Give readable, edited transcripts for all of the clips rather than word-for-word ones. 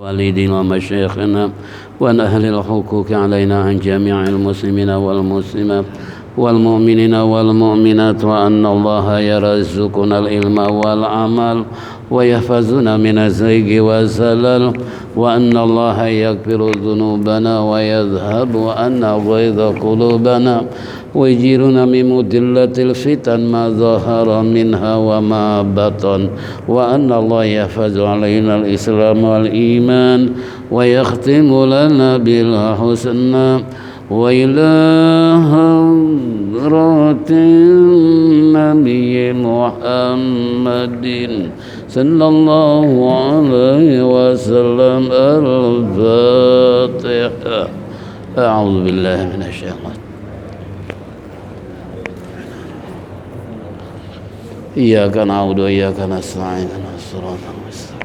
والدينا ومشايخنا وعن أهل الحقوق علينا عن جميع المسلمين والمسلمات والمؤمنين والمؤمنات وأن الله يرزقنا العلم والعمل ويحفظنا من الزيغ والزلل وأن الله يغفر ذنوبنا ويذهب عنا غيظ قلوبنا ويجيرنا من مضلة الفتن ما ظهر منها وما بطن وأن الله يحفظ علينا الإسلام والإيمان ويختم لنا بالحسنى وإلى حضرة النبي محمد صلى الله عليه وسلم الفاتحة. أعوذ بالله من الشيطان. إياك نعبد وإياك نستعين اهدنا الصراط المستقيم.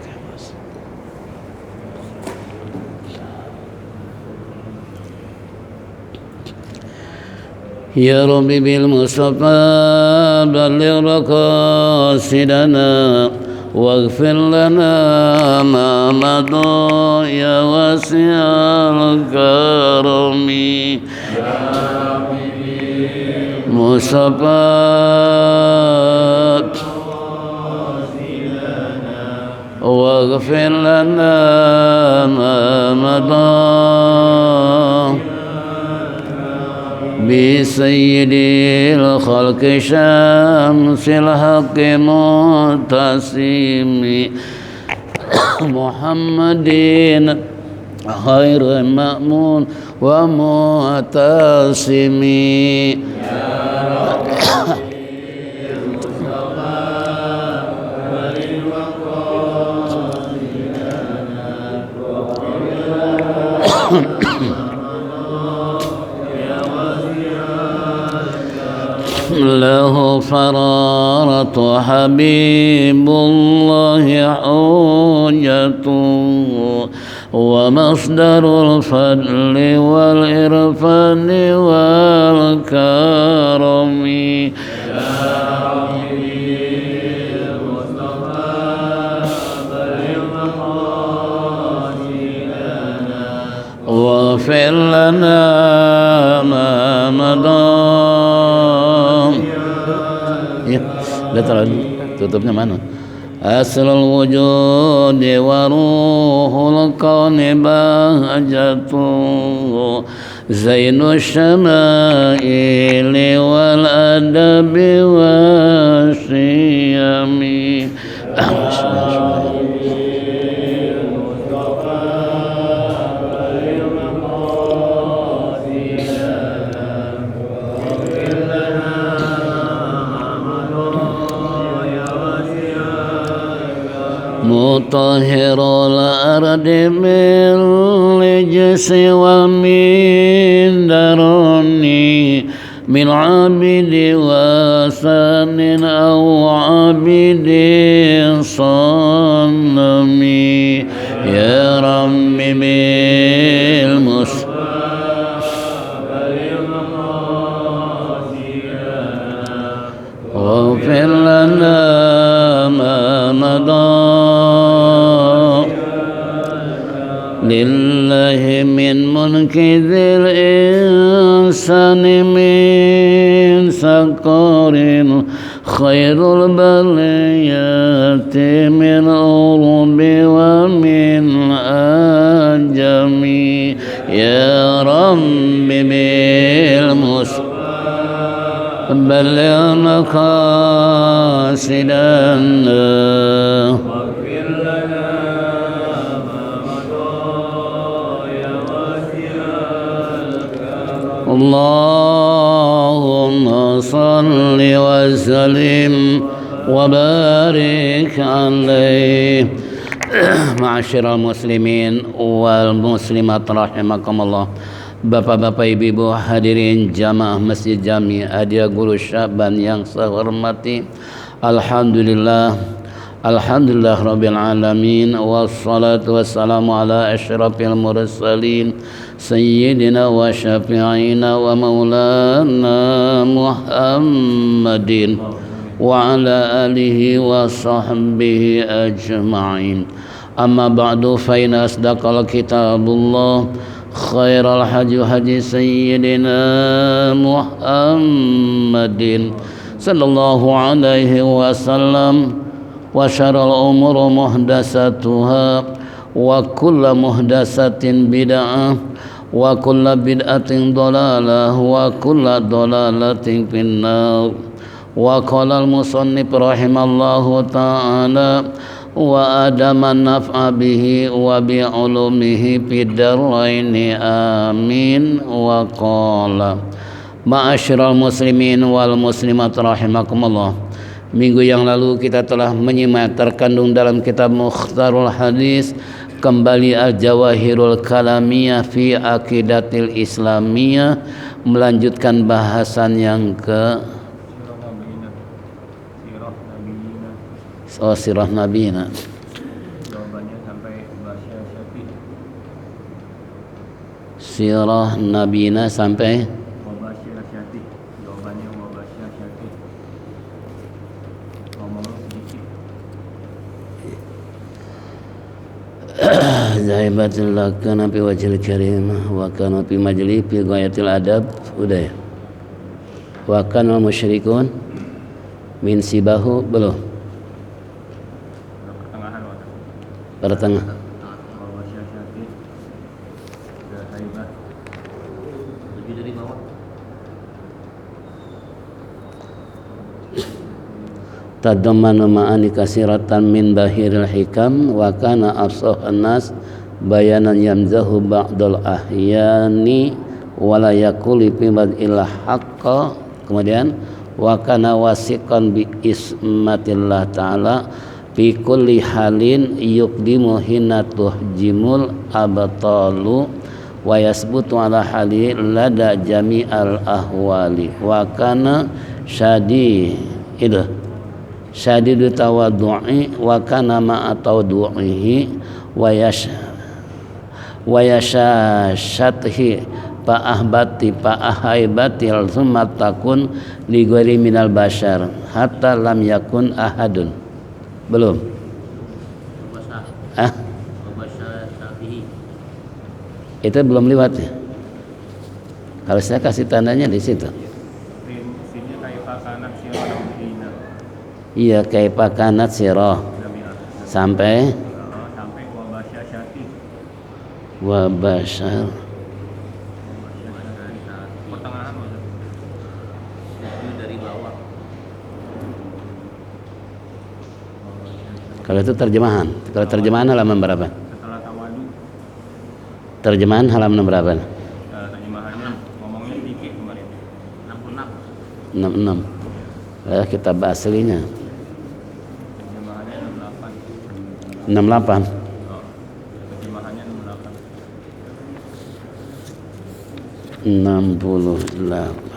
يا رب بالمصطفى بلغ مقاصدنا واغفر لنا ما مضى يا واسع الكرم مصطفى واغفر لنا ما مضى بسيد الخلق شمس الحق متسم محمد خير مأمون ومعتصم له فرارة حبيب الله حجته ومصدر الفضل والإرفان والكرم واغفر لنا ما مضى. Udah terlalu tutupnya mana? Aslul wujud wa ruhul kauni bahjatu zainu syama'ili wal adabi wa syiyami. مطهر الأرض من الرجس ومن درني من عبد وثن أو عبد صنم يا رب بالمصطفى واغفر لنا ما مضى لله من ملك ذي الإنسان من سكر خير البليات من أوروب ومن أجم يا رب بالمصطفى بلغ مقاصدنا اللهم صل وسلم وبارك عليه. معاشر المسlimin wal muslimat rahimakumullah. Bapak-bapak, ibu-ibu hadirin jamaah Masjid Jami Adia Guru Syaban yang saya hormati, alhamdulillah Rabbil alamin wassalatu wassalamu ala asyrafil mursalin sayyidina wa syafi'ina wa maulana Muhammadin wa ala alihi wa sahbihi ajma'in. أما بعد فإن أصدق الكتاب الله خير الهدي هدي سيدنا محمد صلى الله عليه وسلم وشر الأمور محدثاتها وكل محدثة بدعة وكل بدعة ضلالة وكل ضلالة في النار. وقال المصنف رحمه الله تعالى وأدام النفع به وبعلومه في الدارين آمين. وقال ma'asyiral muslimin wal muslimat rahimakumullah. Minggu yang lalu kita telah menyimak terkandung dalam kitab Mukhtarul Hadis kembali Al-Jawahirul Kalamiyah fi Aqidatil Islamiyah, melanjutkan bahasan yang ke Sirah Nabiyina. Jawabannya sampai Basya Syafi. Sirah Nabiyina sampai Wabasya Syafi. Jawabannya Wabasya Syafi. Ngomong sedikit. Zahibatul lakana fi wajhil karim wa kana fi majli fi ghayatil adab. Udah ya. Wa kana musyrikun min sibahu belum. Pertengah. Wabasya Syafi. Zahibat. Lebih dari bawah. Tadammanu ma'ani kasiratan min bahiril hikam wa kana afsahan nas bayanan yamzahu ba'dal ahyani wala yaquli fi mad'il haqqa. Kemudian wa kana wasiqan bi ismatillah ta'ala fi kulli halin yuqdimu hina tuhjimul abtalu wa yasbutu ala hali lada jami'al ahwali wa kana syadidu tawaddu'i wa kana ma'a tawaddu'ihi wa yashashathi fa'ahbati fa'ahaibatil thumma takun li ghairi minal bashar hatta lam yakun ahadun. Belum. Itu belum lewat ya. Kalau saya kasih tandanya di situ. Iya, kaifa kanat sirah sampai Wabasya Syafi. Wabashar. Pertengahan dari bawah. Kalau itu terjemahan. Kalau terjemahan halaman berapa? Setelah tawadu. Terjemahan halaman berapa? Terjemahannya ngomongnya sedikit kemarin. 66. Kitab aslinya. Terjemahannya 68. 68. Terjemahannya 68.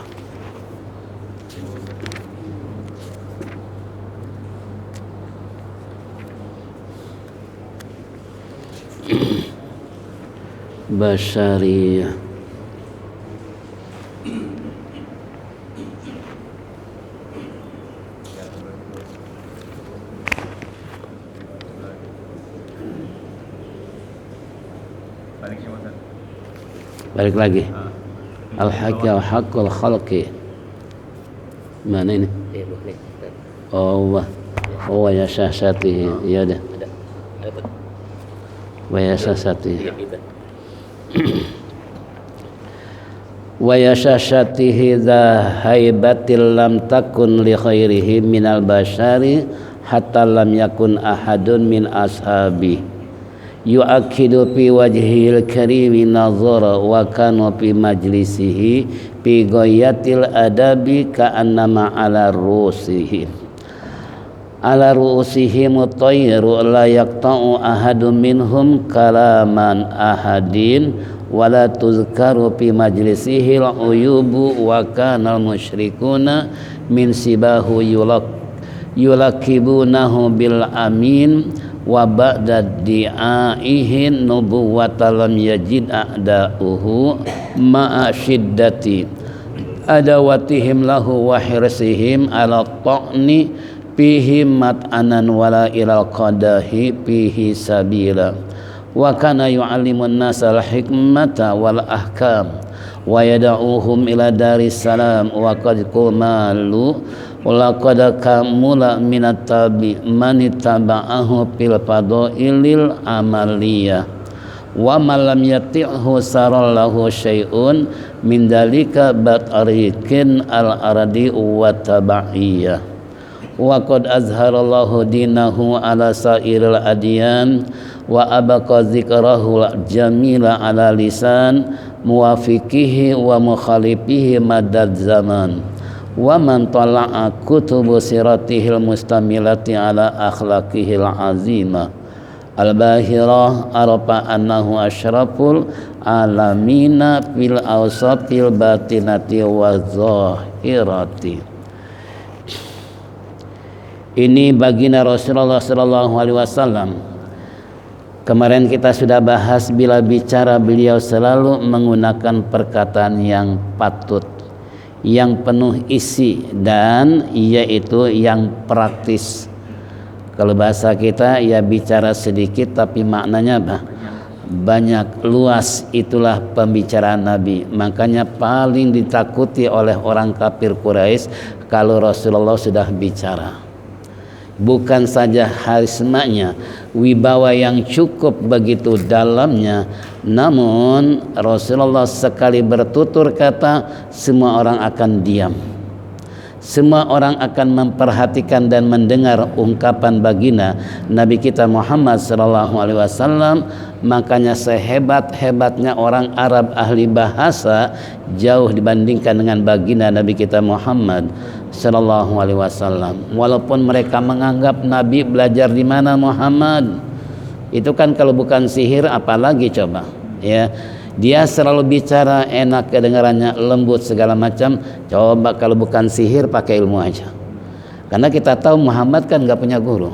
Basyariyah. Balik lagi. Al-haqqi wa haqqul khalqi. Mana ini? Oh, wa yashashatihi. Ya dah. Wa yashashatihi. Wa yashashatihi dha haibatil lam takun li khairihi minal bashari hatta lam yakun ahadun min ashabi yu'akkidu fi wajhil karimi nazara wa kana fi majlisihi fi ghayatil adabi ka'annama ala ru'usihim tayru la yaqta'u ahadun minhum kalaman ahadin wala tuzkaru fi majlisihi al-uyubu wa kana al-musyrikuna min sibahu yulakibunahu bil amin wa ba'da di'aihin nubuwata lam yajid a'da'uhu ma'a syiddati adawatihim lahu wa hirsihim ala ta'ni fihi mat'anan wala ilal qadahi fihi sabila wa kana yu'allimun nasal hikmata wal ahkam wa yada'uhum ila daris salam wa qad kumalu wa qad kamula minat tabi man ittaba'ahu fil fadailil amaliyah wa man lam yati'hu sarallahu syai'un min dalika batarikin al aradi wa tabaiyah wa qad azharallahu dinahu ala sairil adyan wa abaqa zikrahu jamila ala lisan muwafiqihi wa mukhalifihi madad zaman wa man tala'a kutubu siratihil mustamilati ala akhlaqihil azimah al-bahirah arafa annahu asyraful alamina fil awsatil batinati wa zahirati. Ini baginda Rasulullah sallallahu alaihi wasallam. Kemarin kita sudah bahas bila bicara beliau selalu menggunakan perkataan yang patut, yang penuh isi dan yaitu yang praktis. Kalau bahasa kita ya bicara sedikit tapi maknanya banyak, luas. Itulah pembicaraan Nabi. Makanya paling ditakuti oleh orang kafir Quraisy kalau Rasulullah sudah bicara. Bukan saja harismanya, wibawa yang cukup begitu dalamnya, namun Rasulullah sekali bertutur kata semua orang akan diam. Semua orang akan memperhatikan dan mendengar ungkapan baginda Nabi kita Muhammad sallallahu alaihi wasallam. Makanya sehebat-hebatnya orang Arab ahli bahasa jauh dibandingkan dengan baginda Nabi kita Muhammad sallallahu alaihi wasallam. Walaupun mereka menganggap Nabi belajar di mana Muhammad. Itu kan kalau bukan sihir apalagi coba, ya. Dia selalu bicara enak kedengarannya, lembut segala macam. Coba kalau bukan sihir pakai ilmu aja. Karena kita tahu Muhammad kan nggak punya guru.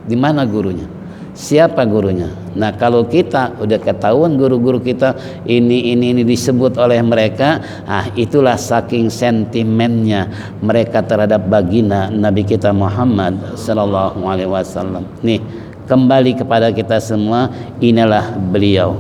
Di mana gurunya? Siapa gurunya? Nah kalau kita udah ketahuan guru-guru kita ini disebut oleh mereka, itulah saking sentimennya mereka terhadap baginda Nabi kita Muhammad sallallahu alaihi wasallam. Nih kembali kepada kita semua, inilah beliau.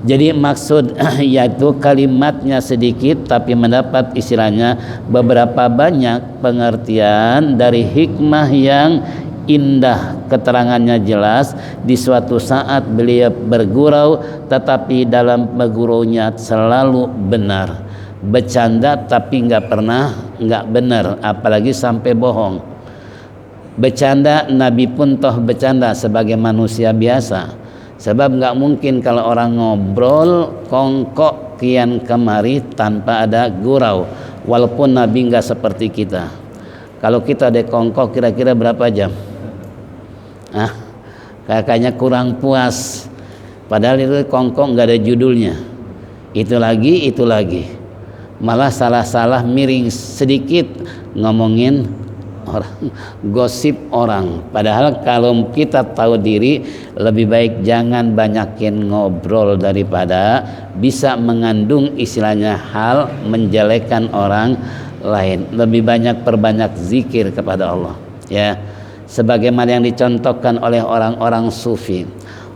Jadi maksud yaitu kalimatnya sedikit tapi mendapat istilahnya beberapa banyak pengertian dari hikmah yang indah, keterangannya jelas. Di suatu saat beliau bergurau tetapi dalam bergurunya selalu benar, bercanda tapi nggak pernah nggak benar, apalagi sampai bohong. Bercanda Nabi pun toh bercanda sebagai manusia biasa. Sebab nggak mungkin kalau orang ngobrol kongkok kian kemari tanpa ada gurau. Walaupun Nabi nggak seperti kita. Kalau kita ada kongkok kira-kira berapa jam? Kayaknya kurang puas. Padahal itu kongkok nggak ada judulnya. Itu lagi. Malah salah-salah miring sedikit ngomongin orang, gosip orang. Padahal kalau kita tahu diri lebih baik jangan banyakin ngobrol daripada bisa mengandung istilahnya hal menjelekkan orang lain. Lebih banyak perbanyak zikir kepada Allah, ya. Sebagaimana yang dicontohkan oleh orang-orang sufi,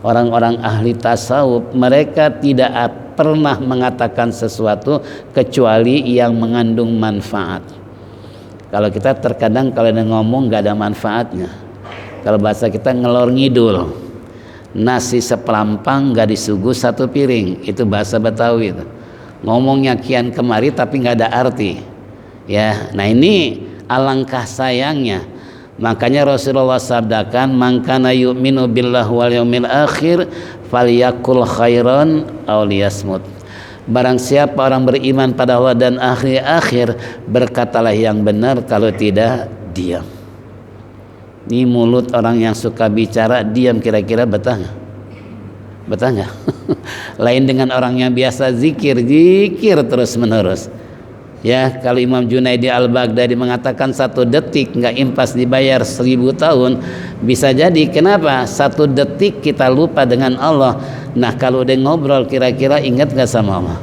orang-orang ahli tasawuf, mereka tidak pernah mengatakan sesuatu kecuali yang mengandung manfaat. Kalau kita terkadang kalau ada ngomong nggak ada manfaatnya. Kalau bahasa kita ngelor ngidul, nasi sepelampang nggak disuguh satu piring, itu bahasa Betawi itu. Ngomongnya kian kemari tapi nggak ada arti, ya. Nah ini alangkah sayangnya. Makanya Rasulullah sabdakan, man kana yu'minu billahi wal yaumil akhir falyakul khairan aw liyasmut. Barang siapa orang beriman pada Allah dan akhir, berkatalah yang benar, kalau tidak diam. Ini mulut orang yang suka bicara diam, kira-kira betah nggak? Betah nggak? Lain dengan orang yang biasa zikir terus menerus. Ya, kalau Imam Junaidi Al-Baghdadi mengatakan 1 detik nggak impas dibayar 1000 tahun, bisa jadi. Kenapa? 1 detik kita lupa dengan Allah. Nah kalau udah ngobrol kira-kira ingat nggak sama Allah?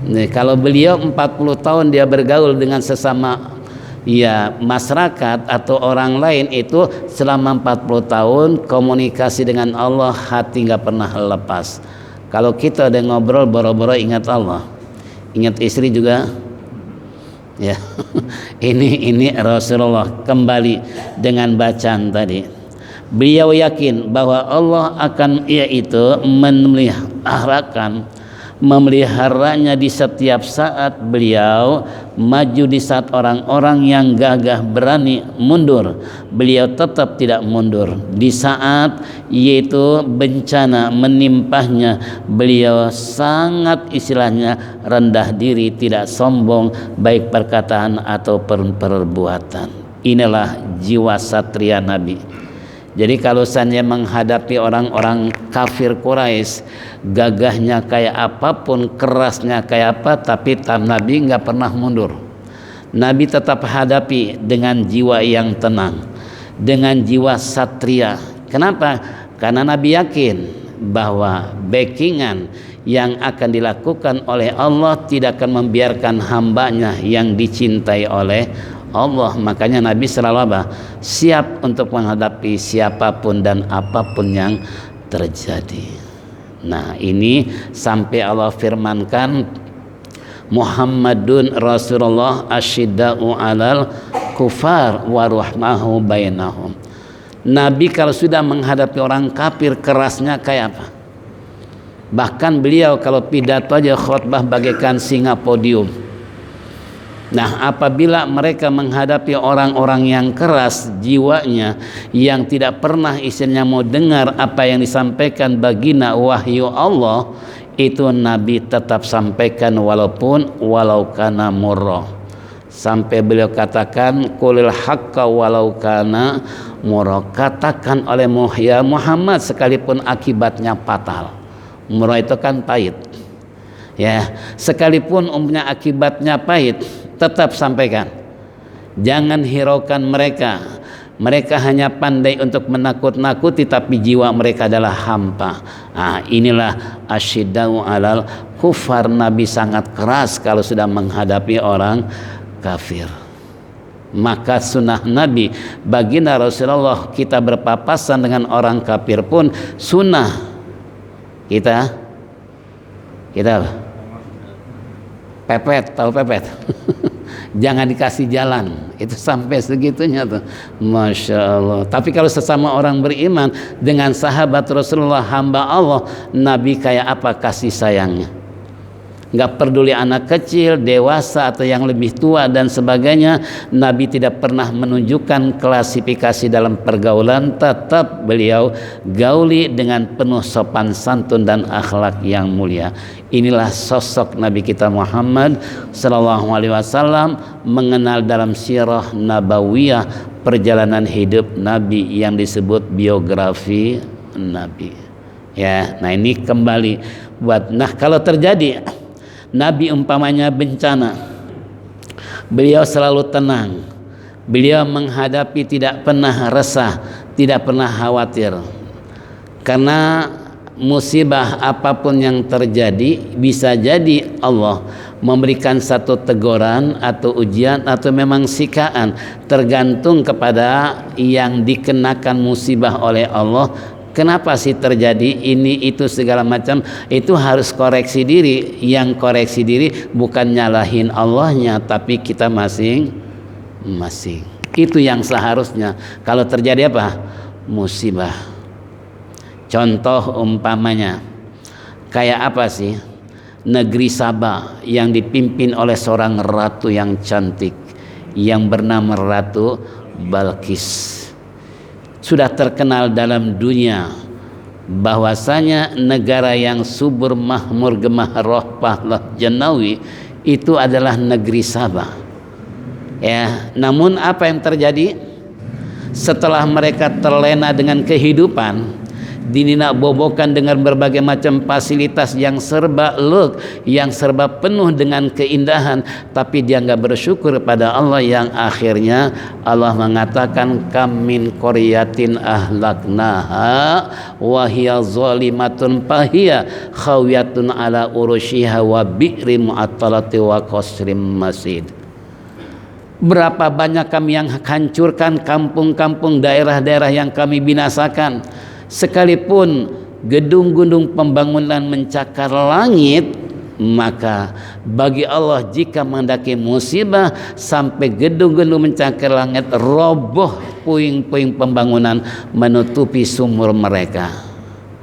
Nih, kalau beliau 40 tahun dia bergaul dengan sesama ya masyarakat atau orang lain itu selama 40 tahun komunikasi dengan Allah, hati nggak pernah lepas. Kalau kita udah ngobrol boro-boro ingat Allah, ingat istri juga, ya. ini Rasulullah kembali dengan bacaan tadi. Beliau yakin bahwa Allah akan yaitu memeliharanya di setiap saat beliau maju. Di saat orang-orang yang gagah berani mundur, beliau tetap tidak mundur. Di saat yaitu bencana menimpahnya, beliau sangat istilahnya rendah diri, tidak sombong baik perkataan atau perbuatan. Inilah jiwa satria Nabi. Jadi kalau saya menghadapi orang-orang kafir Quraisy, gagahnya kayak apapun, kerasnya kayak apa, tapi Nabi nggak pernah mundur. Nabi tetap hadapi dengan jiwa yang tenang, dengan jiwa satria. Kenapa? Karena Nabi yakin bahwa backingan yang akan dilakukan oleh Allah tidak akan membiarkan hambanya yang dicintai oleh Allah. Makanya Nabi selalu siap untuk menghadapi siapapun dan apapun yang terjadi. Nah, ini sampai Allah firmankan Muhammadun Rasulullah asyidda'u 'alal kufar wa rahmahu bainahum. Nabi kalau sudah menghadapi orang kafir kerasnya kayak apa? Bahkan beliau kalau pidato aja khutbah bagaikan singa podium. Nah, apabila mereka menghadapi orang-orang yang keras jiwanya, yang tidak pernah isinya mau dengar apa yang disampaikan baginda wahyu Allah, itu Nabi tetap sampaikan walau kana murrah. Sampai beliau katakan qulil haqqa walau kana murrah. Katakan oleh ya Muhammad sekalipun akibatnya fatal. Murrah itu kan pahit. Ya, sekalipun umumnya akibatnya pahit, tetap sampaikan. Jangan hiraukan mereka. Mereka hanya pandai untuk menakut-nakuti, tapi jiwa mereka adalah hampa. Nah, inilah asyiddau 'alal kufar. Nabi sangat keras kalau sudah menghadapi orang kafir. Maka sunnah Nabi baginda Rasulullah, kita berpapasan dengan orang kafir pun sunnah kita pepet, tahu pepet? Jangan dikasih jalan, itu sampai segitunya tuh, masya Allah. Tapi kalau sesama orang beriman dengan sahabat Rasulullah hamba Allah, Nabi kayak apa kasih sayangnya? Nggak peduli anak kecil, dewasa atau yang lebih tua dan sebagainya, Nabi tidak pernah menunjukkan klasifikasi dalam pergaulan. Tetap beliau gauli dengan penuh sopan santun dan akhlak yang mulia. Inilah sosok Nabi kita Muhammad sallallahu alaihi wasallam, mengenal dalam sirah nabawiyah, perjalanan hidup Nabi yang disebut biografi Nabi. Ya, nah ini kembali buat. Nah, kalau terjadi Nabi umpamanya bencana, beliau selalu tenang, beliau menghadapi tidak pernah resah, tidak pernah khawatir. Karena musibah apapun yang terjadi, bisa jadi Allah memberikan satu teguran atau ujian atau memang siksaan, tergantung kepada yang dikenakan musibah oleh Allah. Kenapa sih terjadi ini itu segala macam, itu harus koreksi diri. Yang koreksi diri bukan nyalahin Allahnya, tapi kita masing-masing. Itu yang seharusnya. Kalau terjadi apa? Musibah. Contoh umpamanya kayak apa sih? Negeri Sabah yang dipimpin oleh seorang ratu yang cantik yang bernama Ratu Balqis. Sudah terkenal dalam dunia bahwasanya negara yang subur makmur gemah roh pahlah janawi itu adalah negeri Sabah. Ya, namun apa yang terjadi setelah mereka terlena dengan kehidupan, dininak bobokan dengan berbagai macam fasilitas yang serba leg, yang serba penuh dengan keindahan, tapi dia nggak bersyukur pada Allah, yang akhirnya Allah mengatakan kam min qaryatin ahlaknaha wa hiya zalimatun fahiya khawiyatun ala urushiha wa bi'rin mu'attalati wa qasrim masid. Berapa banyak kami yang hancurkan kampung-kampung, daerah-daerah yang kami binasakan. Sekalipun gedung-gedung pembangunan mencakar langit, maka bagi Allah jika menghendaki musibah sampai gedung-gedung mencakar langit, roboh puing-puing pembangunan menutupi sumur mereka.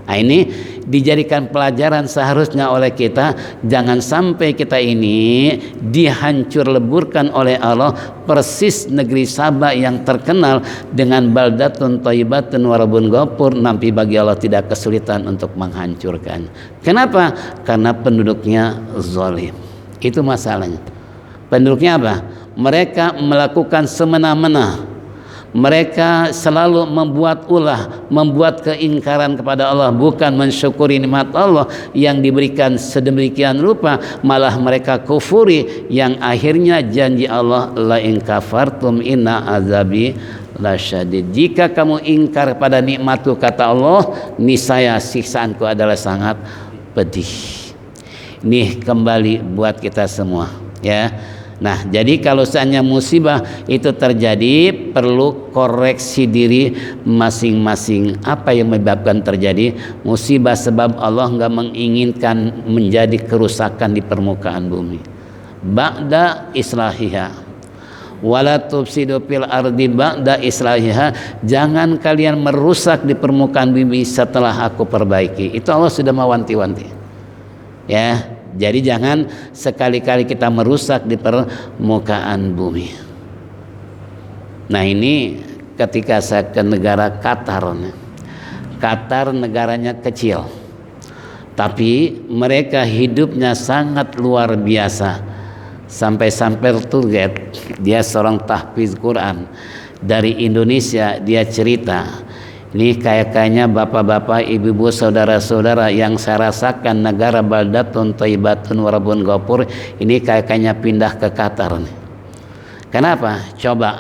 Nah, ini dijadikan pelajaran seharusnya oleh kita, jangan sampai kita ini dihancur leburkan oleh Allah persis negeri Sabah yang terkenal dengan baldatun thayyibatun wa rabbun ghafur, nanti bagi Allah tidak kesulitan untuk menghancurkan. Kenapa? Karena penduduknya zalim. Itu masalahnya. Penduduknya apa? Mereka melakukan semena-mena. Mereka selalu membuat ulah, membuat keingkaran kepada Allah, bukan mensyukuri nikmat Allah yang diberikan sedemikian rupa, malah mereka kufuri, yang akhirnya janji Allah, la in kafartum inna azabi lasyadid. Jika kamu ingkar pada nikmatku, kata Allah, niscaya siksaanku adalah sangat pedih. Ini kembali buat kita semua, ya. Nah, jadi kalau seandainya musibah itu terjadi, perlu koreksi diri masing-masing. Apa yang menyebabkan terjadi musibah? Sebab Allah enggak menginginkan menjadi kerusakan di permukaan bumi. Ba'da islahiha wala tufsidu fil ardi ba'da islahiha. Jangan kalian merusak di permukaan bumi setelah aku perbaiki. Itu Allah sudah mewanti-wanti, ya. Jadi jangan sekali-kali kita merusak di permukaan bumi. Nah, ini ketika saya ke negara Qatar. Qatar negaranya kecil, tapi mereka hidupnya sangat luar biasa. Sampai-sampai Turget, dia seorang tahfiz Quran dari Indonesia, dia cerita, ini kayaknya bapak-bapak, ibu-ibu, saudara-saudara yang saya rasakan negara baldatun thayyibatun wa rabbun ghafur ini kayaknya pindah ke Qatar nih. Kenapa? Coba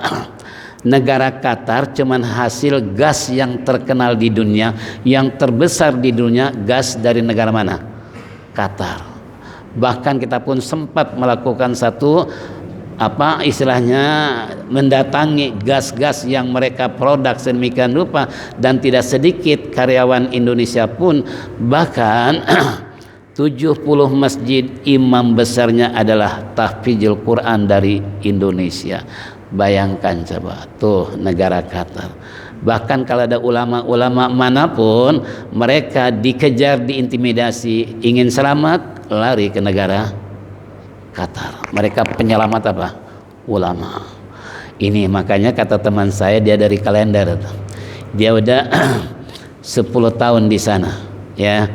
negara Qatar cuman hasil gas yang terkenal di dunia, yang terbesar di dunia, gas dari negara mana? Qatar. Bahkan kita pun sempat melakukan satu istilahnya mendatangi gas-gas yang mereka produk sedemikian rupa, dan tidak sedikit karyawan Indonesia pun, bahkan 70 masjid imam besarnya adalah tahfizul Quran dari Indonesia. Bayangkan coba tuh negara Qatar. Bahkan kalau ada ulama-ulama manapun, mereka dikejar, diintimidasi, ingin selamat lari ke negara Qatar. Mereka penyelamat apa? Ulama. Ini makanya kata teman saya, dia dari kalender, dia udah 10 tahun di sana, ya.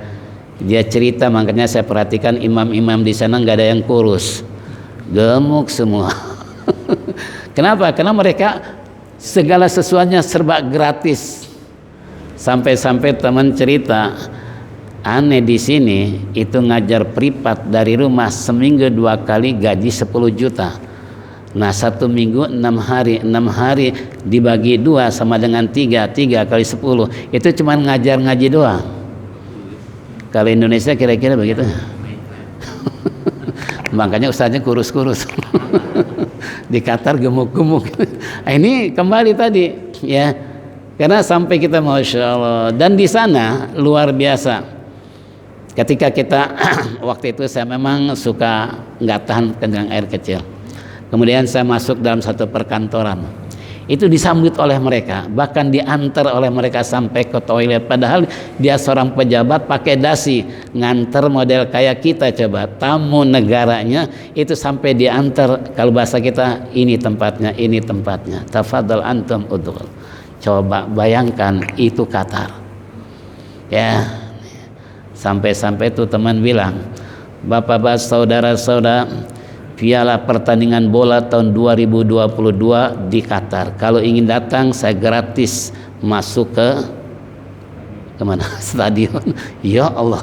Dia cerita, makanya saya perhatikan imam-imam di sana nggak ada yang kurus, gemuk semua. Kenapa? Karena mereka segala sesuatunya serba gratis. Sampai-sampai teman cerita, aneh di sini itu ngajar privat dari rumah seminggu 2 kali gaji 10 juta. Nah, 1 minggu 6 hari dibagi 2 sama dengan 3 kali 10, itu cuma ngajar ngaji doang. Kalau Indonesia kira-kira begitu. Makanya ustaznya kurus-kurus. Di Qatar gemuk-gemuk. Nah, ini kembali tadi, ya, karena sampai kita masya Allah, dan di sana luar biasa. Ketika kita waktu itu saya memang suka nggak tahan dengan air kecil. Kemudian saya masuk dalam satu perkantoran. Itu disambut oleh mereka, bahkan diantar oleh mereka sampai ke toilet. Padahal dia seorang pejabat pakai dasi, nganter model kayak kita, coba tamu negaranya itu sampai diantar. Kalau bahasa kita, ini tempatnya, ini tempatnya. Tafadhal antum udhul. Coba bayangkan itu Qatar, ya. Sampai-sampai itu teman bilang, bapak-bapak, saudara-saudara, piala pertandingan bola tahun 2022 di Qatar. Kalau ingin datang, saya gratis masuk ke kemana? Stadion. Ya Allah,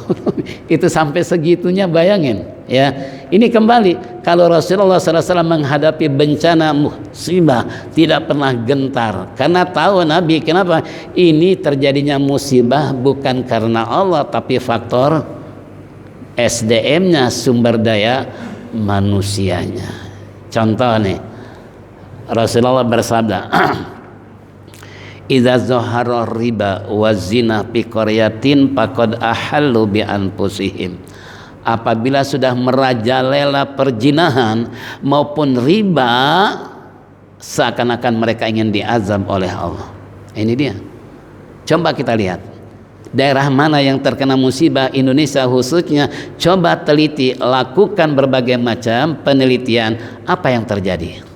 itu sampai segitunya, bayangin, ya. Ini kembali, kalau Rasulullah SAW menghadapi bencana musibah tidak pernah gentar, karena tahu Nabi, kenapa ini terjadinya musibah bukan karena Allah, tapi faktor SDM-nya, sumber daya manusianya. Contoh nih, Rasulullah bersabda, idza zahara riba wa zina fi qaryatin faqad ahallu bi anfusihim. Apabila sudah merajalela perjinahan maupun riba, seakan-akan mereka ingin diazab oleh Allah. Ini dia. Coba kita lihat daerah mana yang terkena musibah, Indonesia khususnya. Coba teliti, lakukan berbagai macam penelitian, apa yang terjadi.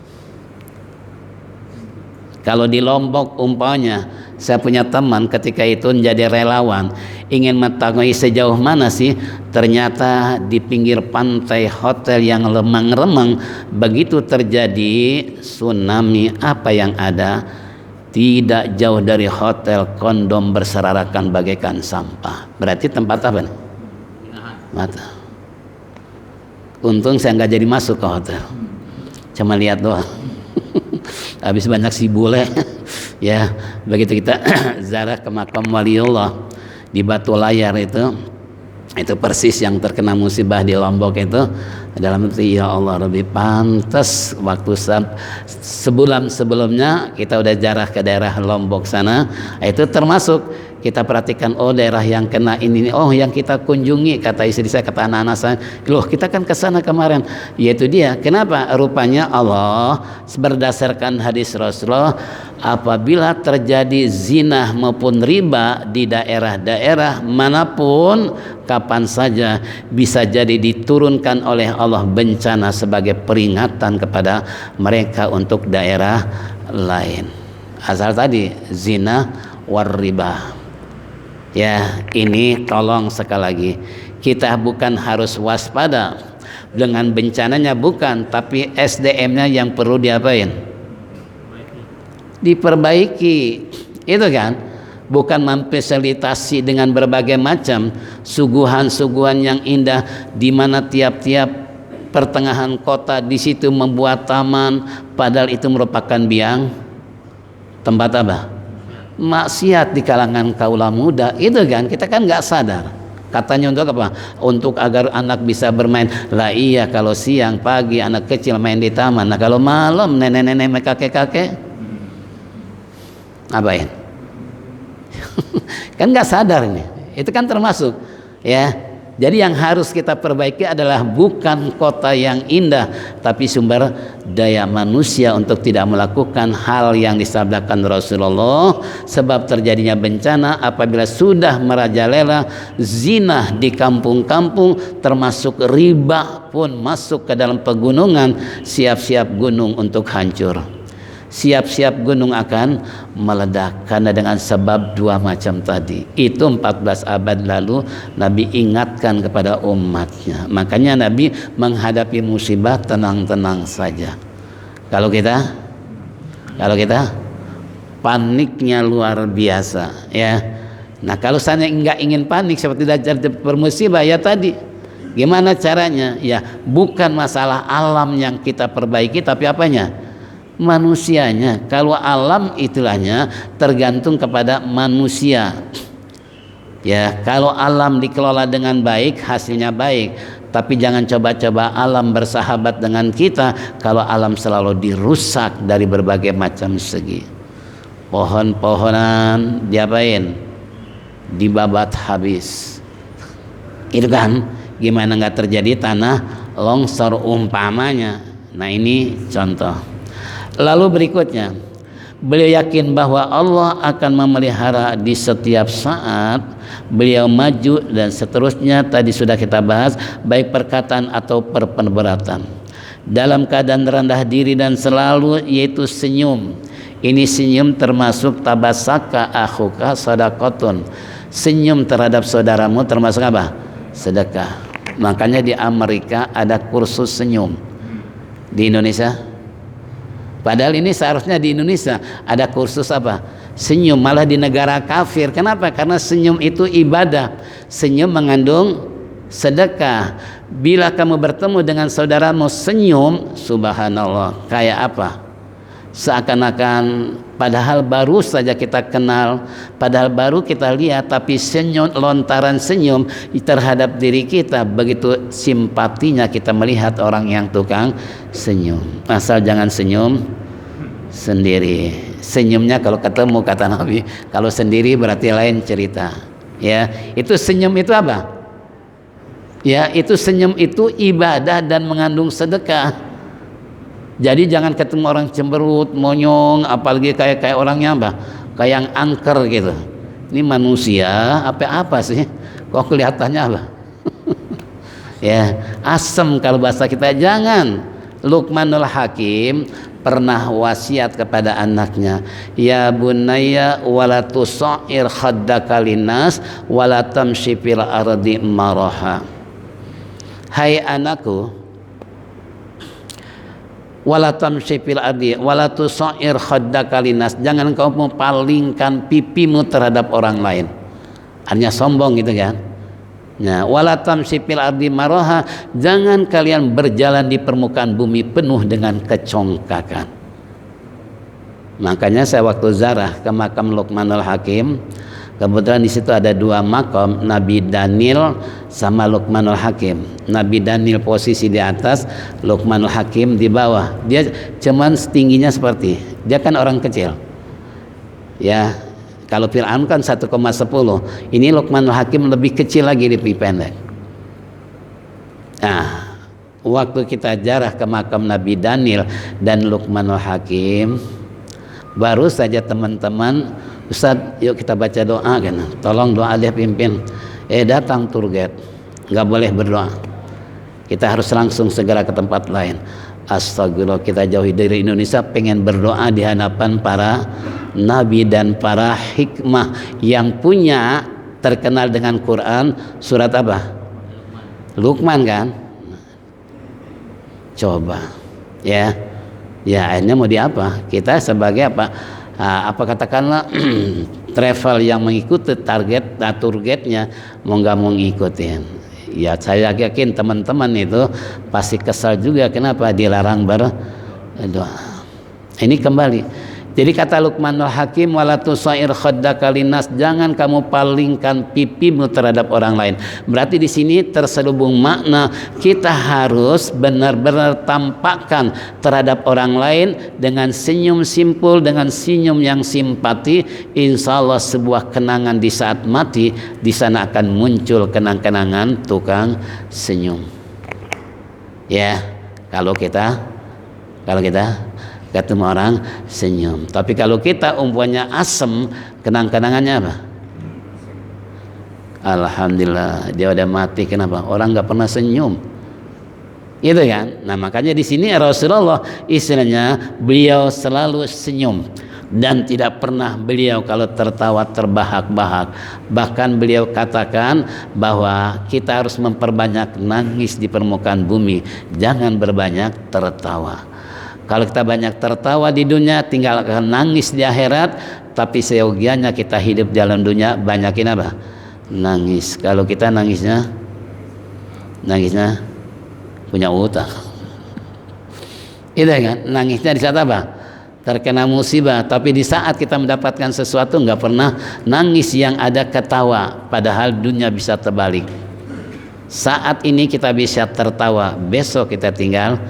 Kalau di Lombok umpamanya, saya punya teman ketika itu menjadi relawan, ingin mengetahui sejauh mana sih, ternyata di pinggir pantai hotel yang remang-remang, begitu terjadi tsunami, apa yang ada? Tidak jauh dari hotel, kondom berserakan bagaikan sampah. Berarti tempat apa nih? Mata. Untung saya nggak jadi masuk ke hotel, cuma lihat doang. Habis banyak si bule. Ya, begitu kita ziarah ke makam waliullah di Batu Layar itu persis yang terkena musibah di Lombok itu. Dalam hati, ya Allah, lebih pantas waktu sebulan sebelumnya kita udah ziarah ke daerah Lombok sana. Itu termasuk kita perhatikan, oh daerah yang kena ini, oh yang kita kunjungi, kata istri saya, kata anak-anak saya, loh kita kan ke sana kemarin. Yaitu dia. Kenapa? Rupanya Allah berdasarkan hadis Rasulullah, apabila terjadi zina maupun riba di daerah-daerah manapun, kapan saja bisa jadi diturunkan oleh Allah bencana sebagai peringatan kepada mereka untuk daerah lain. Asal tadi zina war riba. Ya, ini tolong sekali lagi, kita bukan harus waspada dengan bencananya, bukan, tapi SDM-nya yang perlu diapain? Diperbaiki. Itu kan, bukan memfasilitasi dengan berbagai macam suguhan-suguhan yang indah, di mana tiap-tiap pertengahan kota di situ membuat taman, padahal itu merupakan biang tempat apa? Maksiat di kalangan kaula muda. Itu kan, kita kan nggak sadar. Katanya untuk apa? Untuk agar anak bisa bermain. Lah iya, kalau siang pagi anak kecil main di taman, nah kalau malam nenek-nenek kakek-kakek apain? Kan nggak sadar ini. Itu kan termasuk, ya. Jadi yang harus kita perbaiki adalah bukan kota yang indah, tapi sumber daya manusia untuk tidak melakukan hal yang disabdakan Rasulullah. Sebab terjadinya bencana apabila sudah merajalela zina di kampung-kampung, termasuk riba pun masuk ke dalam pegunungan. Siap-siap gunung untuk hancur, siap-siap gunung akan meledak, karena dengan sebab dua macam tadi. Itu 14 abad lalu Nabi ingatkan kepada umatnya. Makanya Nabi menghadapi musibah tenang-tenang saja. Kalau kita paniknya luar biasa, ya. Nah, kalau saya nggak ingin panik seperti bermusibah ya tadi, gimana caranya? Ya, bukan masalah alam yang kita perbaiki, tapi apanya? Manusianya. Kalau alam istilahnya tergantung kepada manusia. Ya, kalau alam dikelola dengan baik, hasilnya baik. Tapi jangan coba-coba alam bersahabat dengan kita kalau alam selalu dirusak dari berbagai macam segi. Pohon-pohonan diapain? Dibabat habis. Itu kan, gimana nggak terjadi tanah longsor umpamanya. Nah, ini contoh. Lalu berikutnya, beliau yakin bahwa Allah akan memelihara di setiap saat beliau maju, dan seterusnya tadi sudah kita bahas, baik perkataan atau perbuatan, dalam keadaan rendah diri dan selalu, yaitu senyum. Ini senyum termasuk tabasaka akhuka sadaqatun. Senyum terhadap saudaramu termasuk apa? Sedekah. Makanya di Amerika ada kursus senyum. Di Indonesia, padahal ini seharusnya di Indonesia ada kursus apa? Senyum. Malah di negara kafir. Kenapa? Karena senyum itu ibadah. Senyum mengandung sedekah. Bila kamu bertemu dengan saudaramu senyum, subhanallah, kayak apa? Seakan-akan padahal baru saja kita kenal, padahal baru kita lihat, tapi senyum, lontaran senyum terhadap diri kita, begitu simpatinya kita melihat orang yang tukang senyum. Asal jangan senyum sendiri. Senyumnya kalau ketemu, kata Nabi, kalau sendiri berarti lain cerita. Ya, itu senyum itu apa? Ya, itu senyum itu ibadah dan mengandung sedekah. Jadi jangan ketemu orang cemberut, monyong, apalagi kayak orangnya apa? Kayak yang angker gitu. Ini manusia apa sih? Kok kelihatannya apa? Ya, asem kalau bahasa kita. Jangan. Luqmanul Hakim pernah wasiat kepada anaknya, ya bunayya wala tusair khaddaka linnas wala tamshi fil ardi maraha. Hai anakku, wala tamshi fil ardi wala tusair khaddaka linnas, jangan kau mempalingkan pipimu terhadap orang lain. Hanya sombong gitu kan. Nah, wala tamshi fil ardi maraha, jangan kalian berjalan di permukaan bumi penuh dengan kecongkakan. Makanya saya waktu ziarah ke makam Luqmanul Hakim, kebetulan di situ ada dua makam, Nabi Daniel sama Luqmanul Hakim. Nabi Daniel posisi di atas, Luqmanul Hakim di bawah. Dia cuman setingginya seperti, dia kan orang kecil. Ya, kalau Fir'aun kan 1,10, ini Luqmanul Hakim lebih kecil lagi, lebih pendek. Nah, waktu kita ziarah ke makam Nabi Daniel dan Luqmanul Hakim, baru saja teman-teman, Ustaz, yuk kita baca doa kan. Tolong doa dia pimpin. Datang tour guide, nggak boleh berdoa. Kita harus langsung segera ke tempat lain. Astagfirullah, kita jauhi dari Indonesia, pengen berdoa di hadapan para nabi dan para hikmah yang punya, terkenal dengan Quran. Surat apa? Luqman kan? Coba ya akhirnya mau di apa? Kita sebagai apa? Katakanlah travel yang mengikuti target targetnya, mau nggak mau ngikutin. Ya saya yakin teman-teman itu pasti kesal juga, kenapa dilarang berdoa. Ini kembali, jadi kata Luqmanul Hakim, wala tusair khaddaka linnas, jangan kamu palingkan pipimu terhadap orang lain. Berarti di sini terselubung makna kita harus benar-benar tampakkan terhadap orang lain dengan senyum simpul, dengan senyum yang simpati. Insya Allah sebuah kenangan di saat mati, di sana akan muncul kenang-kenangan tukang senyum. Ya, kalau kita ketemu orang senyum. Tapi kalau kita umpamanya asem, kenang-kenangannya apa? Alhamdulillah dia udah mati, kenapa? Orang nggak pernah senyum, gitu kan? Nah makanya di sini Rasulullah istilahnya beliau selalu senyum, dan tidak pernah beliau kalau tertawa terbahak-bahak. Bahkan beliau katakan bahwa kita harus memperbanyak nangis di permukaan bumi, jangan berbanyak tertawa. Kalau kita banyak tertawa di dunia, tinggal akan nangis di akhirat. Tapi seyogianya kita hidup di dalam dunia, banyakin apa? Nangis. Kalau kita nangisnya punya utang. Itu kan? Nangisnya di saat apa? Terkena musibah. Tapi di saat kita mendapatkan sesuatu, nggak pernah nangis yang ada ketawa. Padahal dunia bisa terbalik. Saat ini kita bisa tertawa, besok kita tinggal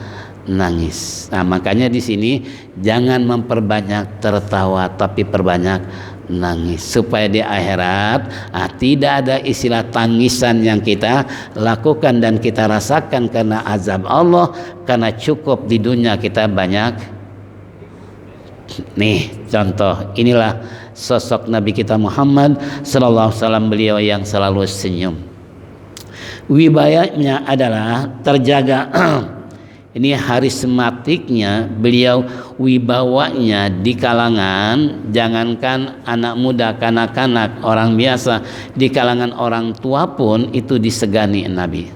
nangis. Nah makanya di sini jangan memperbanyak tertawa, tapi perbanyak nangis, supaya di akhirat tidak ada istilah tangisan yang kita lakukan dan kita rasakan karena azab Allah, karena cukup di dunia kita banyak. Nih contoh, inilah sosok Nabi kita Muhammad sallallahu alaihi wasallam, beliau yang selalu senyum. Wibawanya adalah terjaga. Ini harismatiknya beliau, wibawanya di kalangan, jangankan anak muda, kanak-kanak, orang biasa, di kalangan orang tua pun itu disegani Nabi.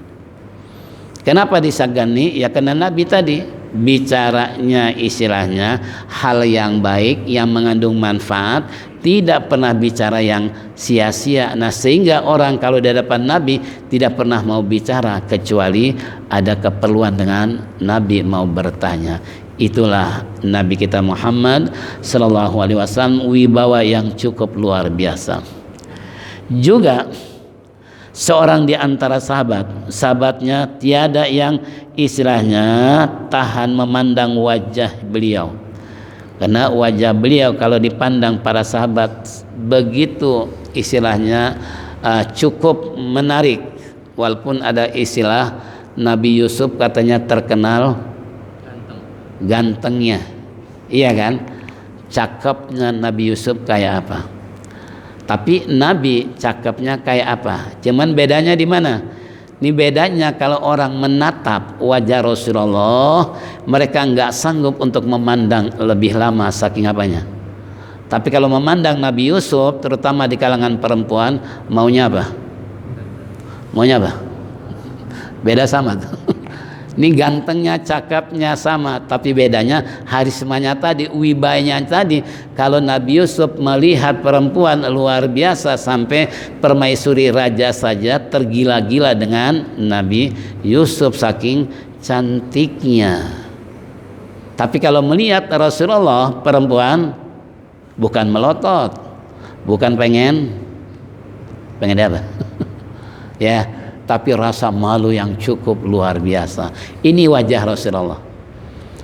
Kenapa disegani? Ya karena Nabi tadi bicaranya istilahnya hal yang baik, yang mengandung manfaat, tidak pernah bicara yang sia-sia. Nah sehingga orang kalau di hadapan Nabi tidak pernah mau bicara kecuali ada keperluan dengan Nabi, mau bertanya. Itulah Nabi kita Muhammad sallallahu alaihi wasallam, wibawa yang cukup luar biasa. Juga seorang di antara sahabatnya tiada yang istilahnya tahan memandang wajah beliau. Karena wajah beliau kalau dipandang para sahabat begitu istilahnya cukup menarik. Walaupun ada istilah Nabi Yusuf katanya terkenal gantengnya, iya kan? Cakepnya Nabi Yusuf kayak apa? Tapi Nabi cakepnya kayak apa? Cuman bedanya di mana? Ini bedanya kalau orang menatap wajah Rasulullah, mereka nggak sanggup untuk memandang lebih lama saking apanya. Tapi kalau memandang Nabi Yusuf, terutama di kalangan perempuan, maunya apa? Maunya apa? Beda sama tuh. Ini gantengnya, cakepnya sama, tapi bedanya harismanya tadi, wibanya tadi. Kalau Nabi Yusuf melihat perempuan luar biasa sampai permaisuri raja saja tergila-gila dengan Nabi Yusuf saking cantiknya. Tapi kalau melihat Rasulullah perempuan bukan melotot, bukan pengen apa? Ya, tapi rasa malu yang cukup luar biasa. Ini wajah Rasulullah,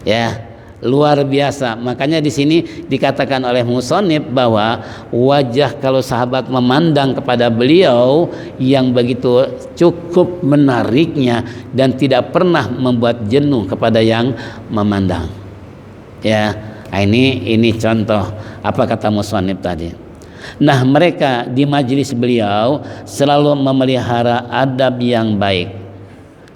ya, luar biasa. Makanya di sini dikatakan oleh musannif bahwa wajah kalau sahabat memandang kepada beliau yang begitu cukup menariknya dan tidak pernah membuat jenuh kepada yang memandang. Ya, ini contoh apa kata musannif tadi. Nah, mereka di majelis beliau selalu memelihara adab yang baik.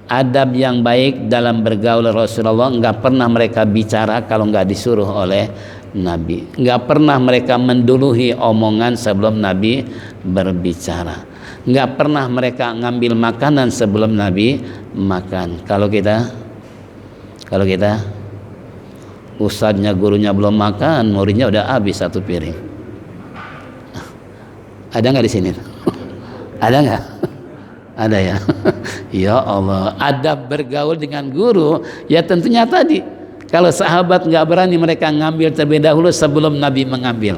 Adab yang baik dalam bergaul Rasulullah, enggak pernah mereka bicara kalau enggak disuruh oleh Nabi. Enggak pernah mereka menduluhi omongan sebelum Nabi berbicara. Enggak pernah mereka ngambil makanan sebelum Nabi makan. Kalau kita ustadznya, gurunya belum makan, muridnya udah habis satu piring. Ada nggak di sini? Ada nggak? Ada ya. Ya Allah, adab bergaul dengan guru ya tentunya tadi. Kalau sahabat nggak berani mereka ngambil terlebih dahulu sebelum Nabi mengambil.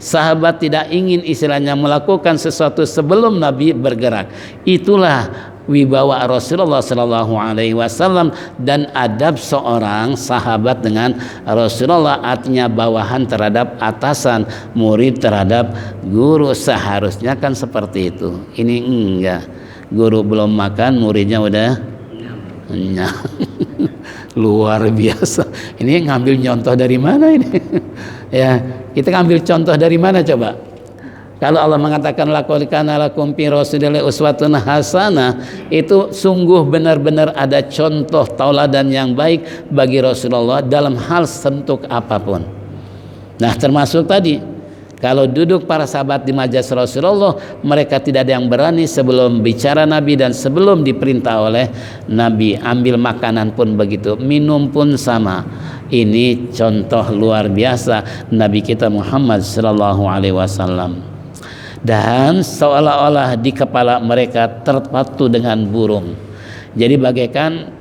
Sahabat tidak ingin istilahnya melakukan sesuatu sebelum Nabi bergerak. Itulah wibawa Rasulullah Shallallahu Alaihi Wasallam dan adab seorang sahabat dengan Rasulullah, artinya bawahan terhadap atasan, murid terhadap guru. Seharusnya kan seperti itu. Ini enggak, guru belum makan muridnya udah kenyang. Luar biasa. Ini ngambil contoh dari mana ini? Ya, kita ngambil contoh dari mana coba? Kalau Allah mengatakan laqad kana lakum fi rasulillahi uswatun hasanah, itu sungguh benar-benar ada contoh tauladan yang baik bagi Rasulullah dalam hal sentuk apapun. Nah, termasuk tadi kalau duduk para sahabat di majelis Rasulullah, mereka tidak ada yang berani sebelum bicara Nabi dan sebelum diperintah oleh Nabi. Ambil makanan pun begitu, minum pun sama. Ini contoh luar biasa Nabi kita Muhammad sallallahu alaihi wasallam. Dan seolah-olah di kepala mereka terpatu dengan burung. Jadi bagaikan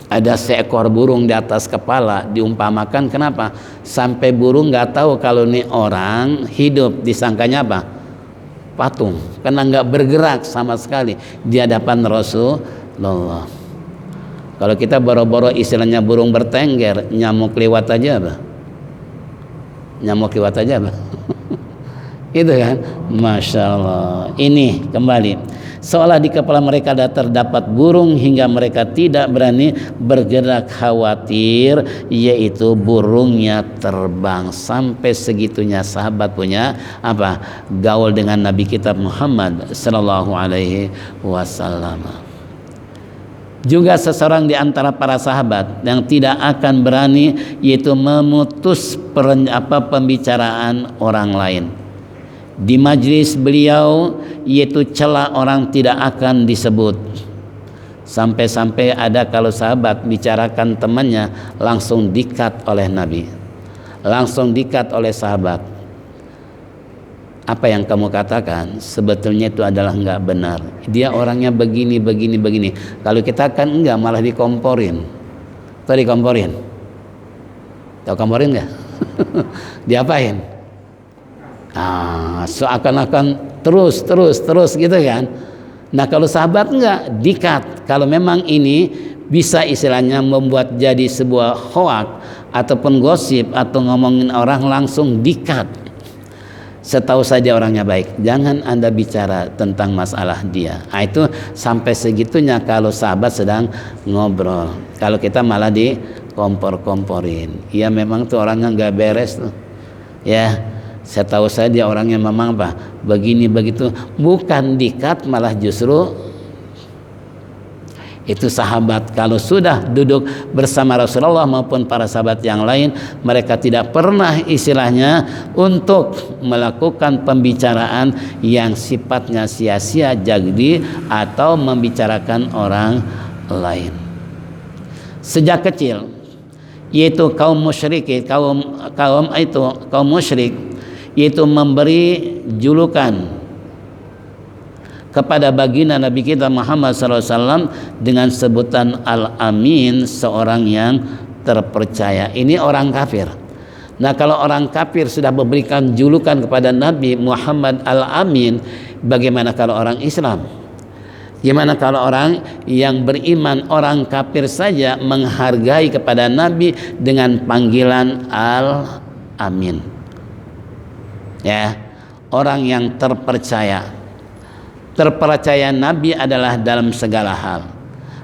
ada seekor burung di atas kepala, diumpamakan. Kenapa? Sampai burung nggak tahu kalau ini orang hidup, disangkanya apa? Patung, karena nggak bergerak sama sekali di hadapan Rasulullah. Kalau kita boro-boro istilahnya burung bertengger, nyamuk lewat aja apa? Nyamuk lewat aja apa? Itu kan, masya Allah. Ini kembali seolah di kepala mereka terdapat burung hingga mereka tidak berani bergerak khawatir yaitu burungnya terbang. Sampai segitunya sahabat punya apa? Gaul dengan Nabi kita Muhammad sallallahu alaihi wasallam. Juga seseorang di antara para sahabat yang tidak akan berani yaitu memutus pembicaraan orang lain. Di majlis beliau yaitu celah orang tidak akan disebut. Sampai-sampai ada kalau sahabat bicarakan temannya langsung di-cut oleh Nabi, langsung di-cut oleh sahabat. Apa yang kamu katakan sebetulnya itu adalah enggak benar. Dia orangnya begini. Kalau kita kan enggak, malah dikomporin. Tahu dikomporin? Tahu komporin enggak? Diapain? Seakan-akan terus gitu kan. Nah, kalau sahabat enggak, di-cut. Kalau memang ini bisa istilahnya membuat jadi sebuah hoak ataupun gosip atau ngomongin orang langsung di-cut. Setahu saja orangnya baik, jangan Anda bicara tentang masalah dia. Nah, itu sampai segitunya kalau sahabat sedang ngobrol. Kalau kita malah dikompor-komporin. Ya memang tuh orangnya nggak beres tuh. Ya, setahu saya dia orangnya memang apa? Begini begitu, bukan di-cut malah justru itu sahabat kalau sudah duduk bersama Rasulullah maupun para sahabat yang lain, mereka tidak pernah istilahnya untuk melakukan pembicaraan yang sifatnya sia-sia jagdi atau membicarakan orang lain. Sejak kecil, yaitu kaum musyrik, kaum musyrik, yaitu memberi julukan kepada baginda Nabi kita Muhammad SAW dengan sebutan Al-Amin, seorang yang terpercaya. Ini orang kafir. Nah, kalau orang kafir sudah memberikan julukan kepada Nabi Muhammad Al-Amin, bagaimana kalau orang Islam? Gimana kalau orang yang beriman, orang kafir saja menghargai kepada Nabi dengan panggilan Al-Amin? Ya, orang yang terpercaya. Terpercaya Nabi adalah dalam segala hal,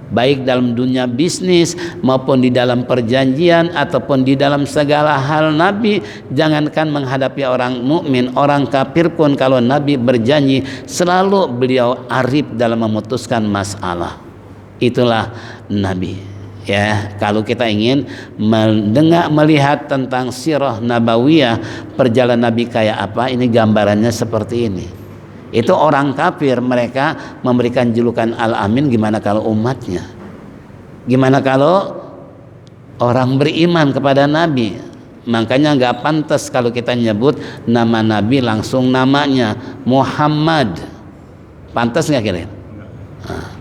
baik dalam dunia bisnis maupun di dalam perjanjian ataupun di dalam segala hal. Nabi jangankan menghadapi orang mukmin, orang kafir pun kalau Nabi berjanji selalu beliau arif dalam memutuskan masalah. Itulah Nabi. Ya, kalau kita ingin mendengar melihat tentang sirah nabawiyah, perjalanan Nabi kayak apa, ini gambarannya seperti ini. Itu orang kafir, mereka memberikan julukan Al-Amin. Gimana kalau umatnya? Gimana kalau orang beriman kepada Nabi? Makanya nggak pantas kalau kita nyebut nama Nabi langsung namanya Muhammad. Pantas nggak kira? Nah,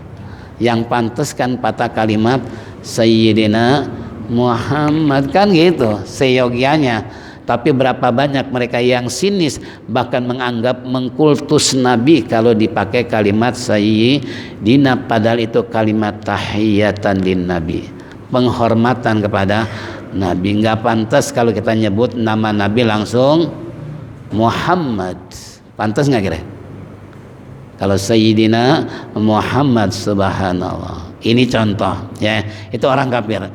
yang pantas kan patah kalimat Sayyidina Muhammad, kan gitu seyogianya. Tapi berapa banyak mereka yang sinis, bahkan menganggap mengkultus Nabi kalau dipakai kalimat Sayyidina, padahal itu kalimat tahiyatan lin Nabi, penghormatan kepada Nabi. Nggak pantas kalau kita nyebut nama Nabi langsung Muhammad. Pantas nggak kira? Kalau Sayyidina Muhammad, subhanallah. Ini contoh, ya, itu orang kafir.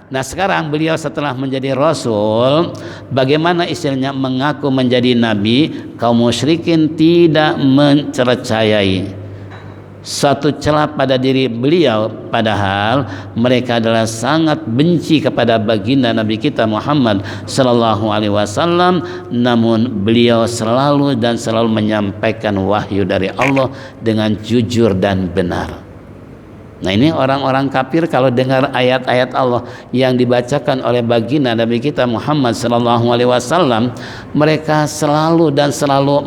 Nah, sekarang beliau setelah menjadi Rasul, bagaimana istilahnya mengaku menjadi Nabi, kaum musyrikin tidak mencercayai satu celah pada diri beliau, padahal mereka adalah sangat benci kepada baginda Nabi kita Muhammad sallallahu alaihi wasallam. Namun beliau selalu menyampaikan wahyu dari Allah dengan jujur dan benar. Nah, ini orang-orang kafir kalau dengar ayat-ayat Allah yang dibacakan oleh baginda Nabi kita Muhammad sallallahu alaihi wasallam, mereka selalu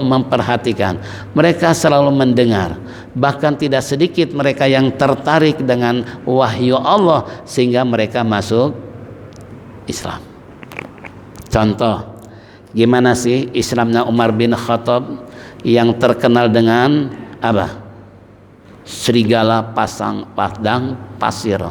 memperhatikan, mereka selalu mendengar. Bahkan tidak sedikit mereka yang tertarik dengan wahyu Allah sehingga mereka masuk Islam. Contoh, gimana sih Islamnya Umar bin Khattab yang terkenal dengan apa? Serigala pasang padang pasir,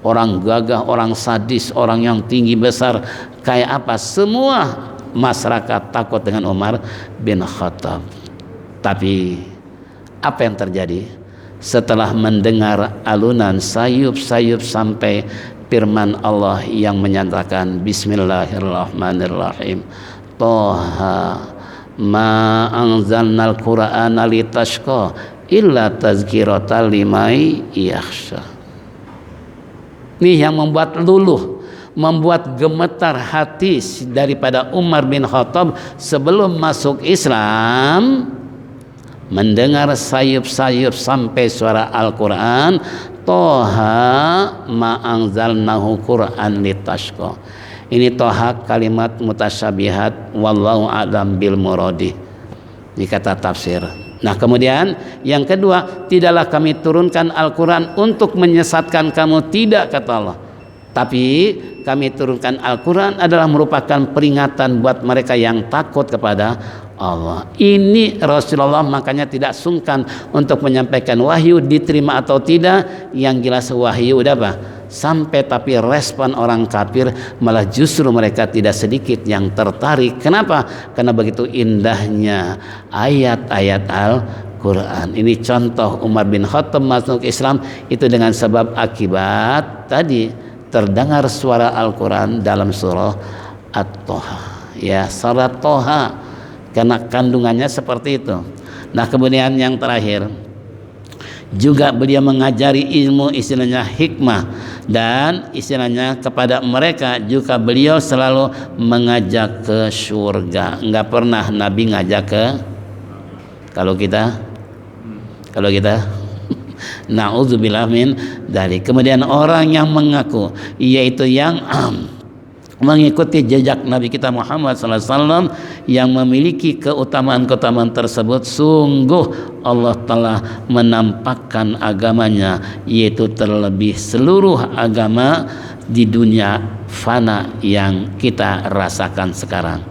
orang gagah, orang sadis, orang yang tinggi besar kayak apa, semua masyarakat takut dengan Umar bin Khattab. Tapi apa yang terjadi setelah mendengar alunan sayup-sayup sampai firman Allah yang menyatakan Bismillahirrahmanirrahim, Toha ma anzalnal qur'ana litashqa illa tazkiratan liman yakhsha. Ini yang membuat luluh, membuat gemetar hati daripada Umar bin Khattab sebelum masuk Islam, mendengar sayup-sayup sampai suara Al-Quran, Toha ma anzalnahu Qur'an litashqa. Ini Toha kalimat mutasyabihat, wallahu a'lam bil muradi. Ini kata tafsir. Nah, kemudian yang kedua, tidaklah kami turunkan Al-Quran untuk menyesatkan kamu, tidak, kata Allah. Tapi kami turunkan Al-Quran adalah merupakan peringatan buat mereka yang takut kepada Allah. Ini Rasulullah makanya tidak sungkan untuk menyampaikan wahyu, diterima atau tidak. Yang jelas wahyu udah apa? sampai tapi respon orang kafir malah justru mereka tidak sedikit yang tertarik. Kenapa? Karena begitu indahnya ayat-ayat Al-Quran. Ini contoh Umar bin Khattab masuk Islam itu dengan sebab akibat tadi terdengar suara Al-Quran dalam surah At-Toha, ya, surat Toha, karena kandungannya seperti itu. Nah kemudian yang terakhir juga beliau mengajari ilmu, istilahnya hikmah, dan istilahnya kepada mereka juga beliau selalu mengajak ke surga. Enggak pernah Nabi ngajak ke, kalau kita na'udzubillah min dzalik. Kemudian orang yang mengaku yaitu yang mengikuti jejak Nabi kita Muhammad SAW yang memiliki keutamaan-keutamaan tersebut, sungguh Allah telah menampakkan agamanya, yaitu terlebih seluruh agama di dunia fana yang kita rasakan sekarang,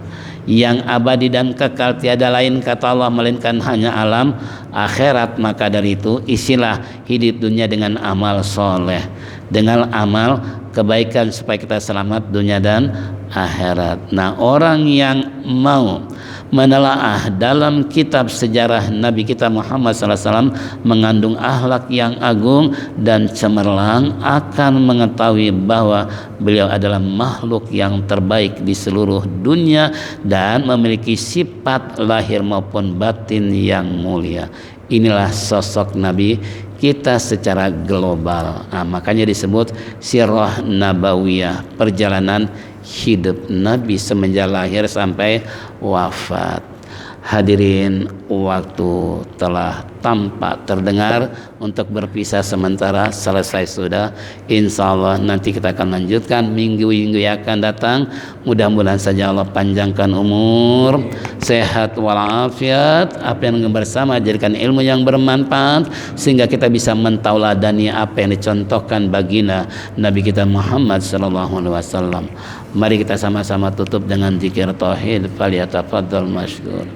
yang abadi dan kekal tiada lain kata Allah melainkan hanya alam akhirat. Maka dari itu isilah hidup dunia dengan amal soleh, dengan amal kebaikan supaya kita selamat dunia dan akhirat. Nah orang yang mau menelaah dalam kitab sejarah Nabi kita Muhammad SAW mengandung akhlak yang agung dan cemerlang akan mengetahui bahwa beliau adalah makhluk yang terbaik di seluruh dunia dan memiliki sifat lahir maupun batin yang mulia. Inilah sosok Nabi kita secara global. Nah, makanya disebut sirah nabawiyah, perjalanan hidup Nabi semenjak lahir sampai wafat. Hadirin, waktu telah tampak terdengar untuk berpisah sementara, selesai sudah. Insya Allah nanti kita akan lanjutkan minggu-minggu yang akan datang. Mudah-mudahan saja Allah panjangkan umur, sehat walafiat, apa yang bersama jadikan ilmu yang bermanfaat sehingga kita bisa mentauladani apa yang dicontohkan baginda Nabi kita Muhammad SAW. Mari kita sama-sama tutup dengan zikir tauhid. Falyatafaddal masykur.